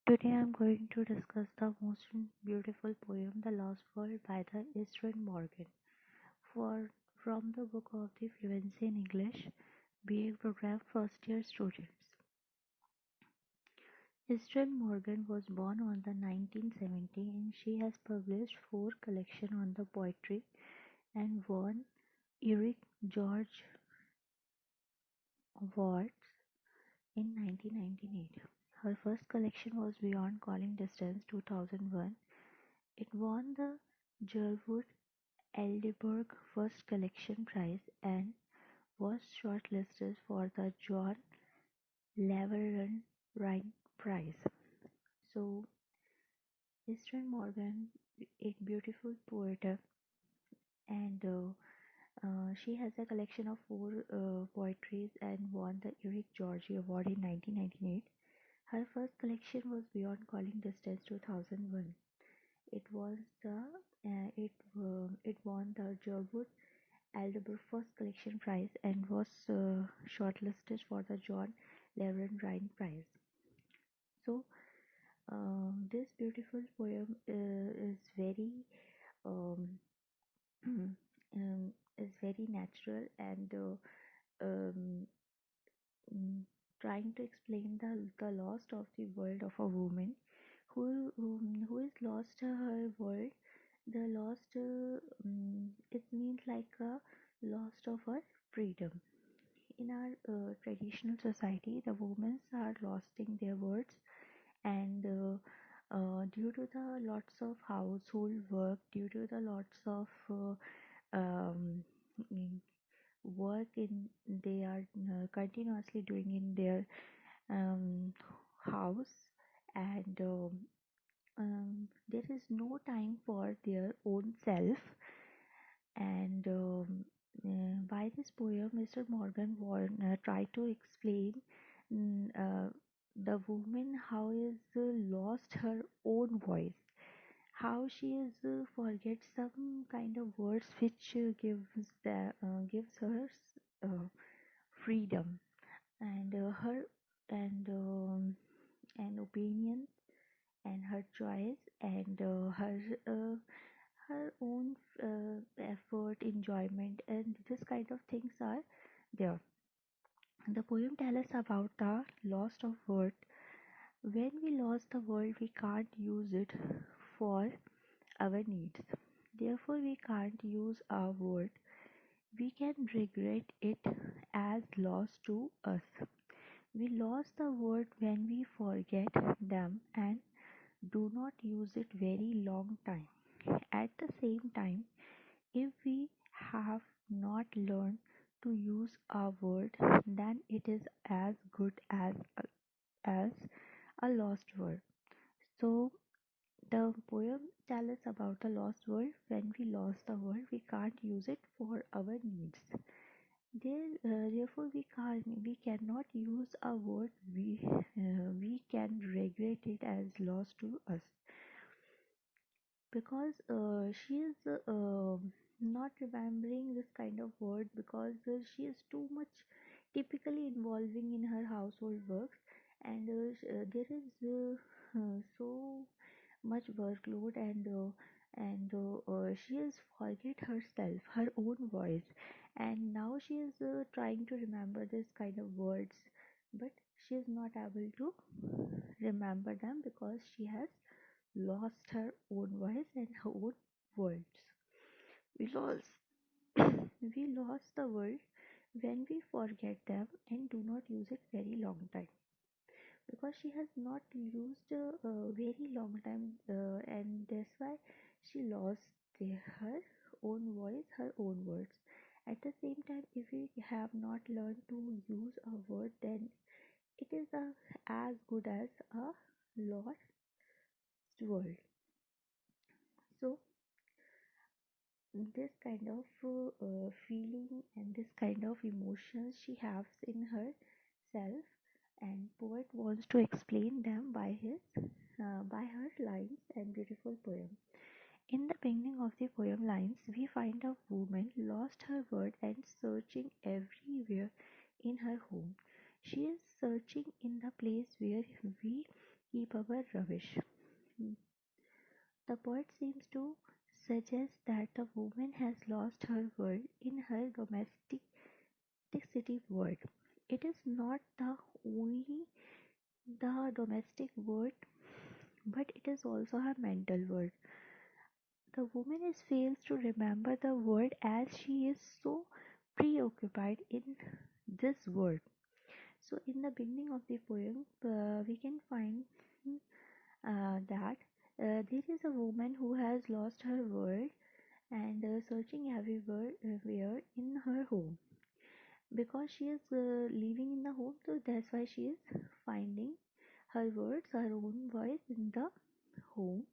Today I'm going to discuss the most beautiful poem, The Lost World by the Esther Morgan. For from the book of the Fluency in English, BA program first year students. Esther Morgan was born on the 1970 and she has published four collections on the poetry and won Eric George Awards in 1998. Her first collection was Beyond Calling Distance 2001. It won the Jerwood Eldebrock First Collection Prize and was shortlisted for the John Leverett Rhine Prize. So, Eastern Morgan, a beautiful poet, and she has a collection of four poetries and won the Eric George Award in 1998. Her first collection was Beyond Calling Distance 2001. It was the it won the Jerwood Aldeburgh First Collection Prize and was shortlisted for the John Leverett Rhine Prize. So, this beautiful poem is very um, is very natural and um, mm, trying to explain the loss of the world of a woman who is lost her world. The lost it means like a loss of her freedom. In our traditional society, the women are losing their words, and due to the lots of household work, due to the lots of mm, work in they are continuously doing in their um, house, and there is no time for their own self. And by this poem, Mr. Morgan Warren tried to explain the woman how is lost her own voice, how she is forget some kind of words which gives her uh, freedom, and her and an opinion and her choice and her own effort, enjoyment, and this kind of things are there. The poem tells us about the loss of word. When we lost the word, we can't use it for our needs. Therefore, we can't use our word. We can regret it as loss to us. We lost the word when we forget them and do not use it very long time. At the same time, if we have not learned to use our word, then it is as good as a lost word. So the poem tells us about the lost word. When we lost the word, we can't use it for our needs. Therefore, we cannot use a word. We can regret it as lost to us, because she is not remembering this kind of word because she is too much typically involving in her household works, and there is so much workload, and she has forget herself, her own voice, and now she is trying to remember this kind of words, but she is not able to remember them because she has lost her own voice and her own words. We lost we lost the word when we forget them and do not use it very long time, because she has not used a very long time, and that's why she lost her own voice, her own words. At the same time, if we have not learned to use a word, then it is as good as a lost word. So this kind of feeling and this kind of emotions she has in herself, and poet wants to explain them by her lines and beautiful poem. In the beginning of the poem lines, we find a woman lost her word and searching everywhere in her home. She is searching in the place where we keep our rubbish. Mm, The poet seems to suggest that the woman has lost her world in her domesticity world. It is not the only the domestic world, but it is also her mental world. The woman is fails to remember the world as she is so preoccupied in this world. So, in the beginning of the poem, we can find that there is a woman who has lost her world and searching everywhere in her home because she is living in the home. So that's why she is finding her words, her own voice in the home,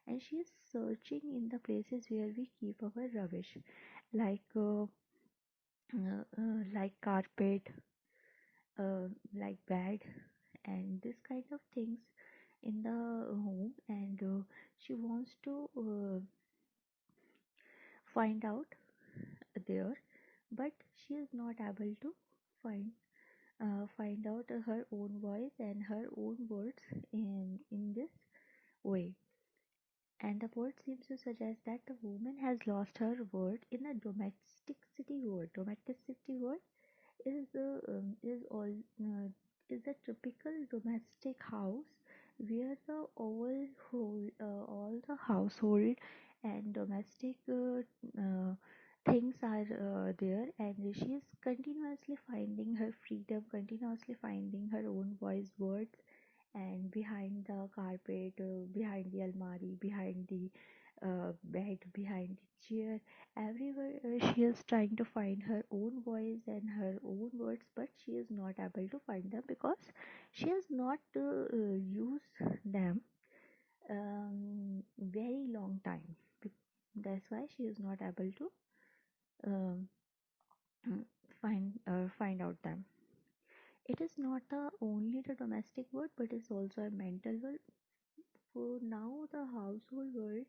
and she is searching in the places where we keep our rubbish, like like carpet, like bed, and this kind of things in the home, and she wants to find out there, but she is not able to find find out her own voice and her own words in this way. And the poet seems to suggest that the woman has lost her word in a domesticity word. Domesticity word is is a typical domestic house where the all the household and domestic things are there, and she is continuously finding her freedom, continuously finding her own voice words, and behind the carpet, behind the almari, behind the bed, behind the chair, everywhere she is trying to find her own voice and her own words, but she is not able to find them because she has not used them very long time. That's why she is not able to um, find out them. It is not the only the domestic word, but it's also a mental word. For now, the household world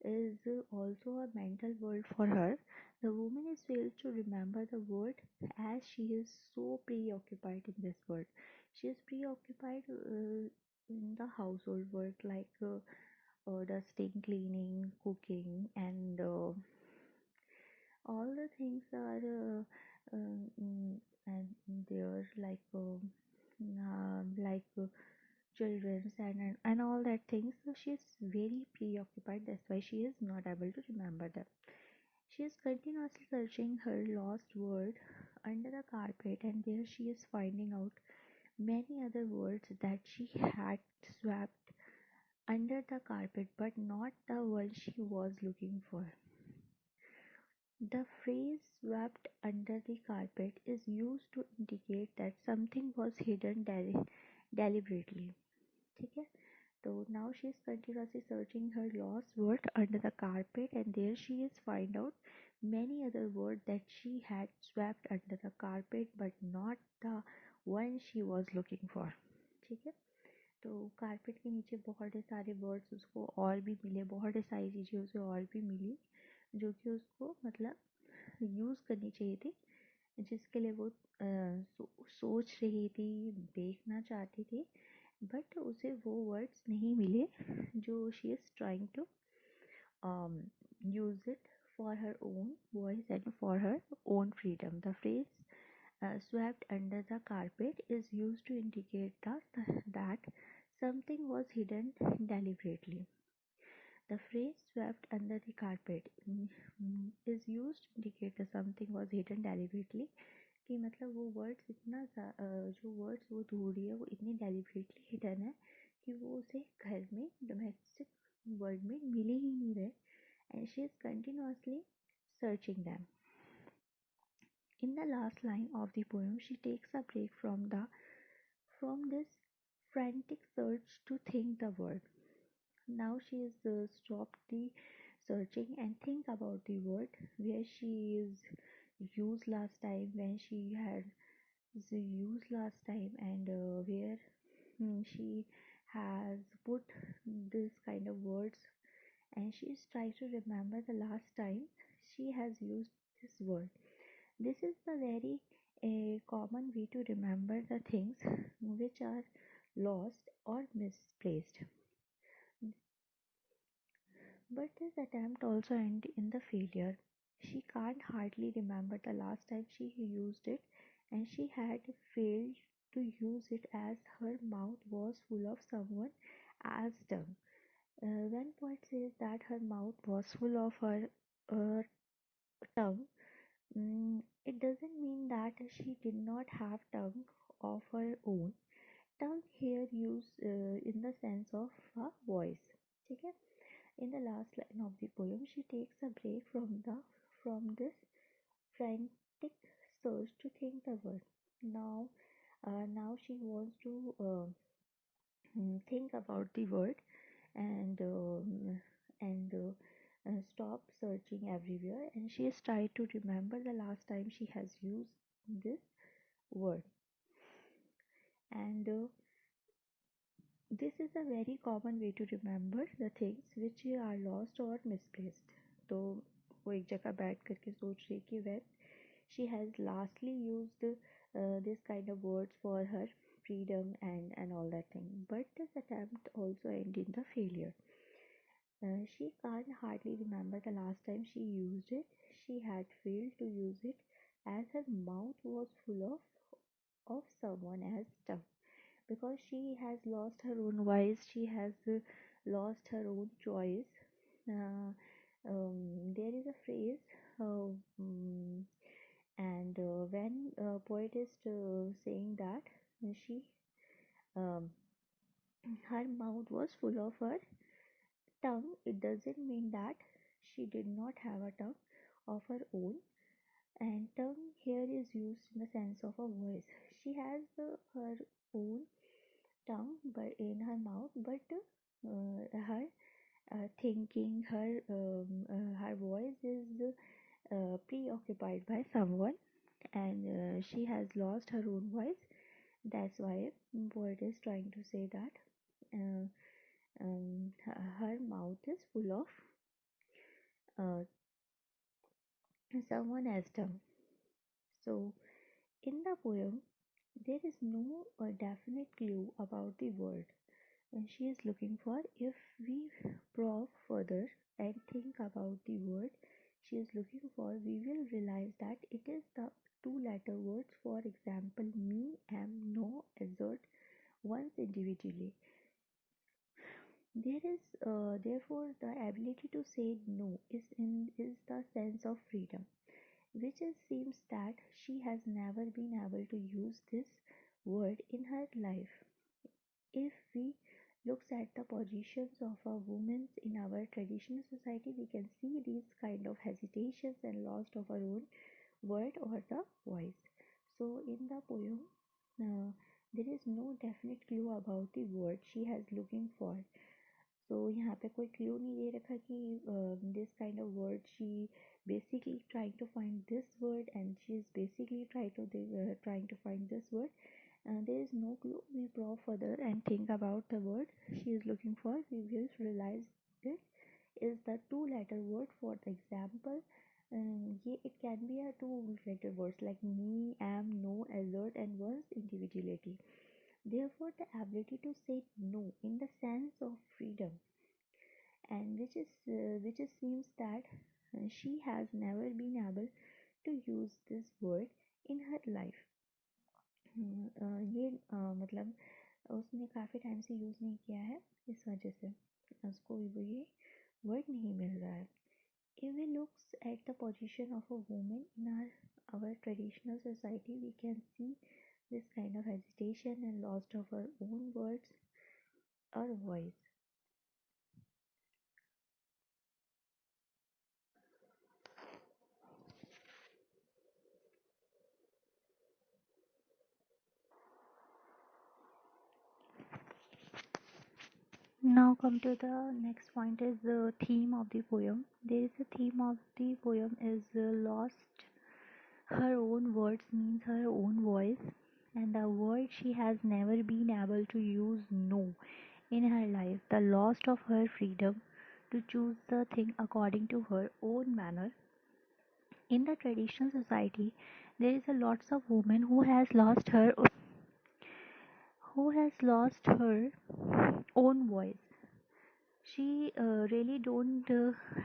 is also a mental world for her. The woman is failed to remember the word as she is so preoccupied in this world. She is preoccupied in the household work like dusting, cleaning, cooking, and all the things are and there like children's and all that things. So she is very preoccupied. That's why she is not able to remember them. She is continuously searching her lost word under the carpet, and there she is finding out many other words that she had swept under the carpet, but not the one she was looking for. The phrase swept under the carpet is used to indicate that something was hidden deliberately. ठीक है? So now she is continuously searching her lost word under the carpet, and there she is find out many other words that she had swept under the carpet, but not the one she was looking for. ठीक है? तो carpet के नीचे बहुत सारे words उसको और भी मिले, बहुत सारी चीज़ें उसे और भी मिली जो कि उसको मतलब यूज़ करनी चाहिए थी, जिसके लिए वो सोच रही थी, देखना चाहती थी, बट उसे वो वर्ड्स नहीं मिले जो she is trying to use it for her own voice and for her own freedom. The phrase swept under the carpet is used to indicate that something was hidden deliberately. The phrase swept under the carpet is used to indicate that something was hidden deliberately. कि मतलब वो words जो words वो ढूंढ रही है वो इतनी डेलिबरेटली हिडन है कि वो उसे घर में डोमेस्टिक वर्ल्ड में मिल ही नहीं रहे, and she is continuously searching them. In the last line of the poem, she takes a break from this frantic search to think the word. Now she is stopped the searching and think about the word where she is used last time, when she had the used last time, and where she has put this kind of words, and she is trying to remember the last time she has used this word. This is the very common way to remember the things which are lost, or misplaced. But this attempt also ended in the failure. She can't hardly remember the last time she used it, and she had failed to use it as her mouth was full of someone else's tongue. When poet says that her mouth was full of her uh, tongue, it doesn't mean that she did not have tongue of her own. Tongue here used in the sense of a voice. Okay? In the last line of the poem, she takes a break from this frantic search to think the word. Now, now she wants to think about the word and stop searching everywhere. And she has tried to remember the last time she has used this word. And this is a very common way to remember the things which are lost or misplaced. तो वो एक जगह बैठ करके सोच रही कि when she has lastly used this kind of words for her freedom and all that thing. But this attempt also ended in the failure. She can't hardly remember the last time she used it. She had failed to use it as her mouth was full of someone else's tongue. Because she has lost her own voice, she has lost her own choice. Uh, there is a phrase, uh, mm, and when poet is saying that she um, her mouth was full of her tongue, it doesn't mean that she did not have a tongue of her own. And tongue here is used in the sense of a voice. She has her own tongue but in her mouth, but her thinking, her voice is preoccupied by someone, and she has lost her own voice. That's why poet is trying to say that her mouth is full of uh, someone else's tongue. So in the poem, there is no definite clue about the word she is looking for. If we probe further and think about the word she is looking for, we will realize that it is the two letter words, for example, me, am, no, assert, once individually. There is therefore the ability to say no is the sense of freedom, which it seems that she has never been able to use this word in her life. If we looks at the positions of a woman in our traditional society, we can see these kind of hesitations and loss of our own word or the voice. So in the poem, uh, there is no definite clue about the word she has looking for. So यहाँ पे कोई clue नहीं दे रखा कि this kind of word she basically trying to find this word and she is basically trying to find this word. There is no clue. We probe further and think about the word she is looking for. We will realize it is the two-letter word. For example, it can be a two-letter words like me, am, no, assert, and one's individuality. Therefore, the ability to say no in the sense of freedom, and which is seems that she has never been able to use this word in her life. ये मतलब उसने काफ़ी time से use नहीं किया है, इस वजह से उसको वो ये वर्ड नहीं मिल रहा है. If we looks at the position of a woman in our traditional society, we can see this kind of hesitation and loss of her own words or voice. Now come to the next point is the theme of the poem. There is a theme of the poem is lost her own words means her own voice, and the word she has never been able to use no in her life, the loss of her freedom to choose the thing according to her own manner. In the traditional society, there is a lots of women who has lost her own voice. She really don't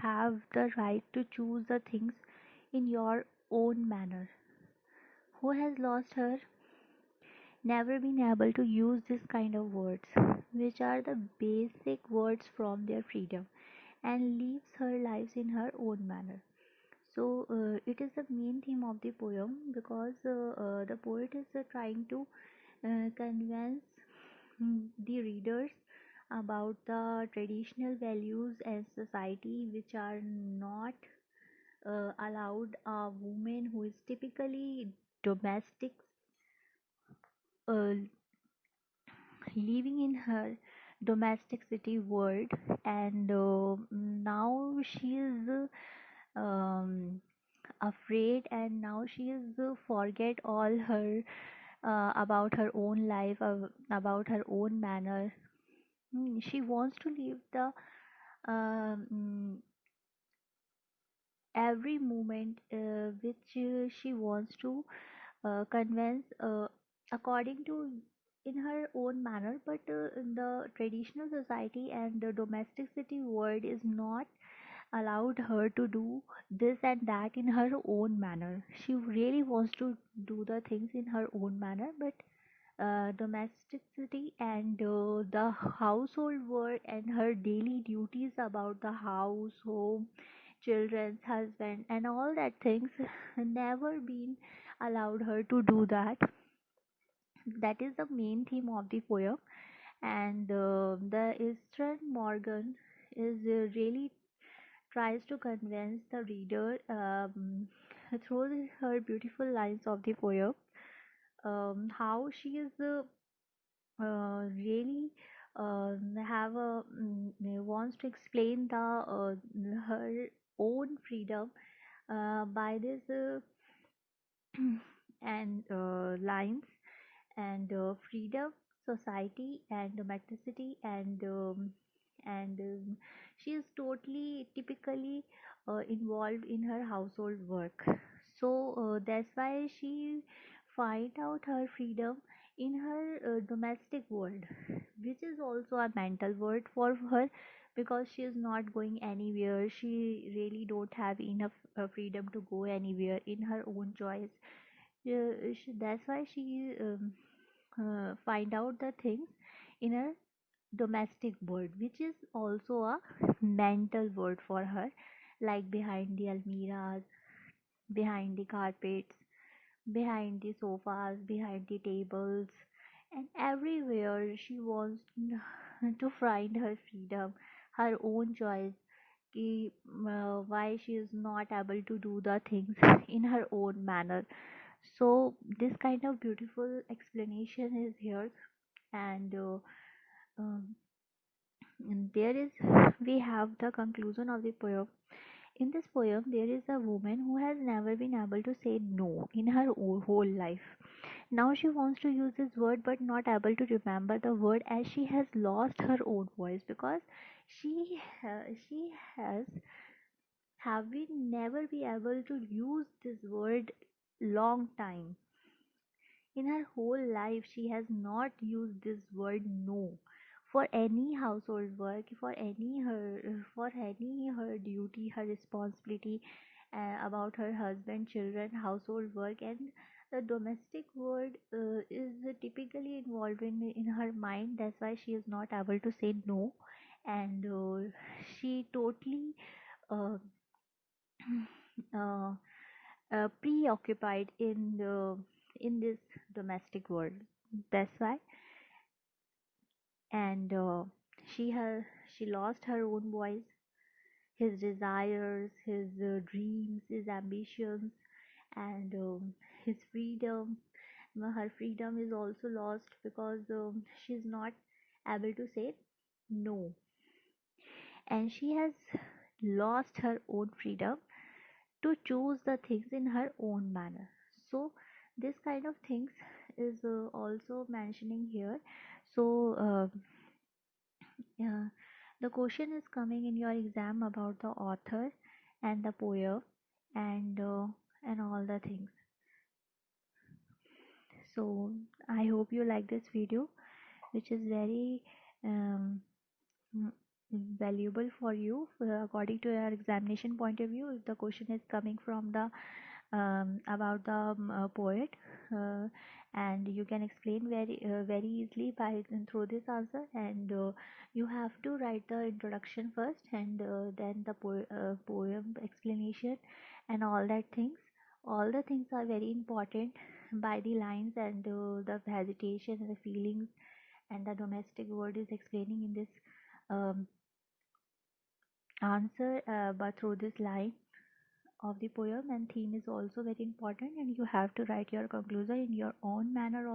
have the right to choose the things in your own manner. Who has lost her, never been able to use this kind of words, which are the basic words from their freedom, and lives her lives in her own manner. So it is the main theme of the poem because the poet is trying to convince the readers about the traditional values and society which are not allowed a woman who is typically domestic, uh, living in her domestic city world, and now she is afraid, and now she is forget all her about her own life, about her own manner. She wants to live the every moment which she wants to convince according to in her own manner, but in the traditional society and the domestic city world is not allowed her to do this and that in her own manner. She really wants to do the things in her own manner, but domesticity and the household work and her daily duties about the house, home, children's husband, and all that things never been allowed her to do that. That is the main theme of the poem, and the Eastern Morgan is really tries to convince the reader through her beautiful lines of the poem, how she is really have a wants to explain the her own freedom by this and lines, and freedom, society, and domesticity, and she is totally typically involved in her household work. So that's why she find out her freedom in her domestic world, which is also a mental world for her, because she is not going anywhere. She really don't have enough freedom to go anywhere in her own choice. That's why she find out the things in a domestic world, which is also a mental word for her, like behind the almiras, behind the carpets, behind the sofas, behind the tables, and everywhere she wants to find her freedom, her own choice. Why she is not able to do the things in her own manner. So this kind of beautiful explanation is here, and um, and there is we have the conclusion of the poem. In this poem, there is a woman who has never been able to say no in her whole life. Now she wants to use this word but not able to remember the word, as she has lost her own voice, because she has have been never be able to use this word long time. In her whole life, she has not used this word no for any household work, for any her duty, her responsibility about her husband, children, household work, and the domestic word is typically involved in her mind. That's why she is not able to say no, and she totally uh, uh, preoccupied in this domestic world. That's why, and she lost her own voice, his desires, his dreams, his ambitions, and his freedom. Her freedom is also lost because she's not able to say no, and she has lost her own freedom to choose the things in her own manner. So this kind of things is also mentioning here. So yeah, the question is coming in your exam about the author and the poem, and all the things. So I hope you like this video. which is very um, mm, valuable for you according to your examination point of view. If the question is coming from the about the poet, uh, and you can explain very easily by through this answer, and you have to write the introduction first, and then the poem explanation and all the things are very important by the lines, and the hesitation and the feelings and the domestic word is explaining in this um, answer, but through this line of the poem, and theme is also very important, and you have to write your conclusion in your own manner